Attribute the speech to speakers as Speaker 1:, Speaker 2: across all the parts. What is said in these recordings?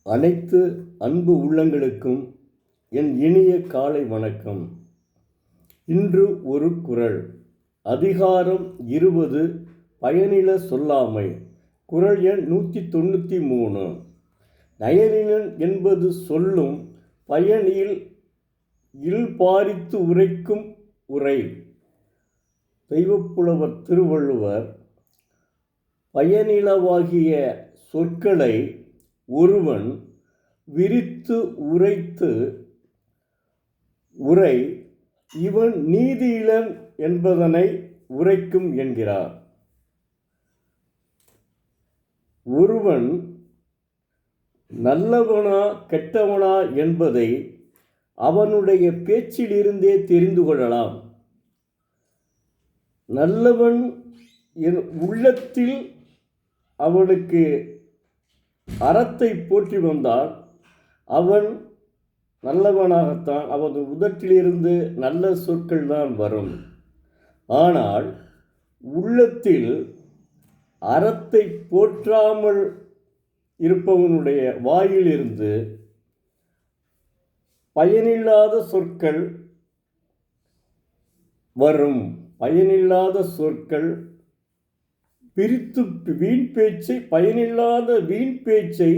Speaker 1: அனைத்து அன்பு உள்ளங்களுக்கும் என் இனிய காலை வணக்கம். இன்று ஒரு குறள். அதிகாரம் 20 பயனில சொல்லாமை. குறள் எண் 193. நயனிலன் என்பது சொல்லும் பயனில் இல்பாரித்து உரைக்கும் உரை. தெய்வப்புலவர் திருவள்ளுவர் பயனிலவாகிய சொற்களை ஒருவன் விரித்து உரைத்து உரை இவன் நீதியிலன் என்பதனை உரைக்கும் என்கிறார். ஒருவன் நல்லவனா கெட்டவனா என்பதை அவனுடைய பேச்சிலிருந்தே தெரிந்து கொள்ளலாம். நல்லவன் உள்ளத்தில் அவனுக்கு அறத்தை போற்றி வந்தால் அவன் நல்லவனாகத்தான், அவன் உதட்டிலிருந்து நல்ல சொற்கள் தான் வரும். ஆனால் உள்ளத்தில் அறத்தை போற்றாமல் இருப்பவனுடைய வாயிலிருந்து பயனில்லாத சொற்கள் வரும். பயனில்லாத சொற்கள் பிரித்து வீண் பேச்சை பயனில்லாத வீண் பேச்சை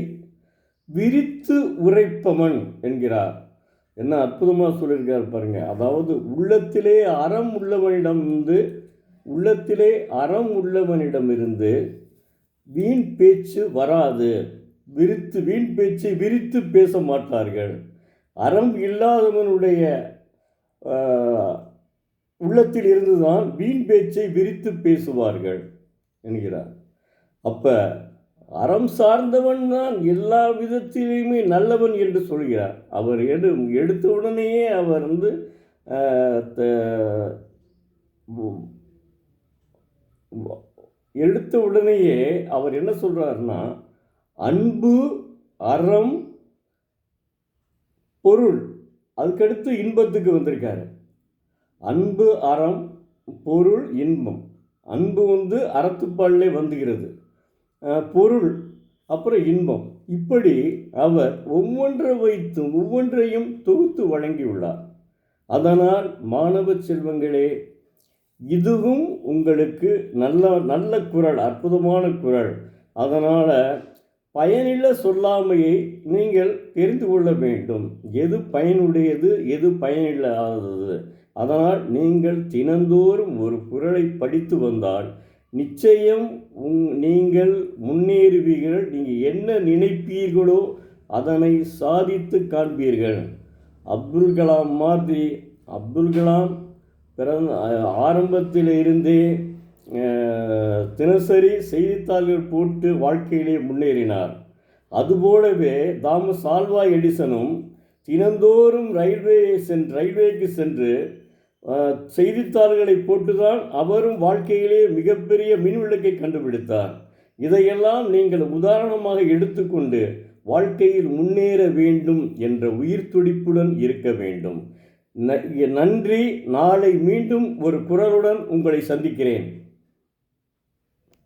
Speaker 1: விரித்து உரைப்பவன் என்கிறார். என்ன அற்புதமாக சொல்லியிருக்கார் பாருங்க. அதாவது உள்ளத்திலே அறம் உள்ளவனிடமிருந்து வீண் பேச்சு வராது. வீண் பேச்சை விரித்து பேச மாட்டார்கள். அறம் இல்லாதவனுடைய உள்ளத்தில் இருந்துதான் வீண் பேச்சை விரித்து பேசுவார்கள் என்கிறார். அப்போ அறம் சார்ந்தவன் தான் எல்லா விதத்திலையுமே நல்லவன் என்று சொல்கிறார். அவர் எடுத்த உடனேயே அவர் அவர் என்ன சொல்கிறாருன்னா, அன்பு அறம் பொருள், அதுக்கடுத்து இன்பத்துக்கு வந்திருக்காரு. அன்பு அறம் பொருள் இன்பம். அன்பு அறத்துப்பாலிலே வந்துகிறது, பொருள் அப்புறம் இன்பம். இப்படி அவர் ஒவ்வொன்றையும் தொகுத்து வழங்கியுள்ளார். அதனால் மாணவ செல்வங்களே, இதுவும் உங்களுக்கு நல்ல குறள், அற்புதமான குறள். அதனால் பயனில்ல சொல்லாமையை நீங்கள் தெரிந்து கொள்ள வேண்டும். எது பயனுடையது, எது பயனில்லாதது. அதனால் நீங்கள் தினந்தோறும் ஒரு குறளை படித்து வந்தால் நிச்சயம் நீங்கள் முன்னேறுவீர்கள். நீங்கள் என்ன நினைப்பீர்களோ அதனை சாதித்து காண்பீர்கள். அப்துல் கலாம் மாதிரி, அப்துல் கலாம் ஆரம்பத்தில் இருந்தே தினசரி செய்தித்தாள்கள் போட்டு வாழ்க்கையிலே முன்னேறினார். அதுபோலவே தாமஸ் ஆல்வா எடிசனும் தினந்தோறும் ரயில்வேக்கு சென்று செய்தித்தாள்களை போட்டுதான் அவரும் வாழ்க்கையிலே மிகப்பெரிய மின்விளக்கை கண்டுபிடித்தார். இதையெல்லாம் நீங்கள் உதாரணமாக எடுத்துக்கொண்டு வாழ்க்கையில் முன்னேற வேண்டும் என்ற உயிர் துடிப்புடன் இருக்க வேண்டும். நன்றி. நாளை மீண்டும் ஒரு குறளுடன் உங்களை சந்திக்கிறேன்.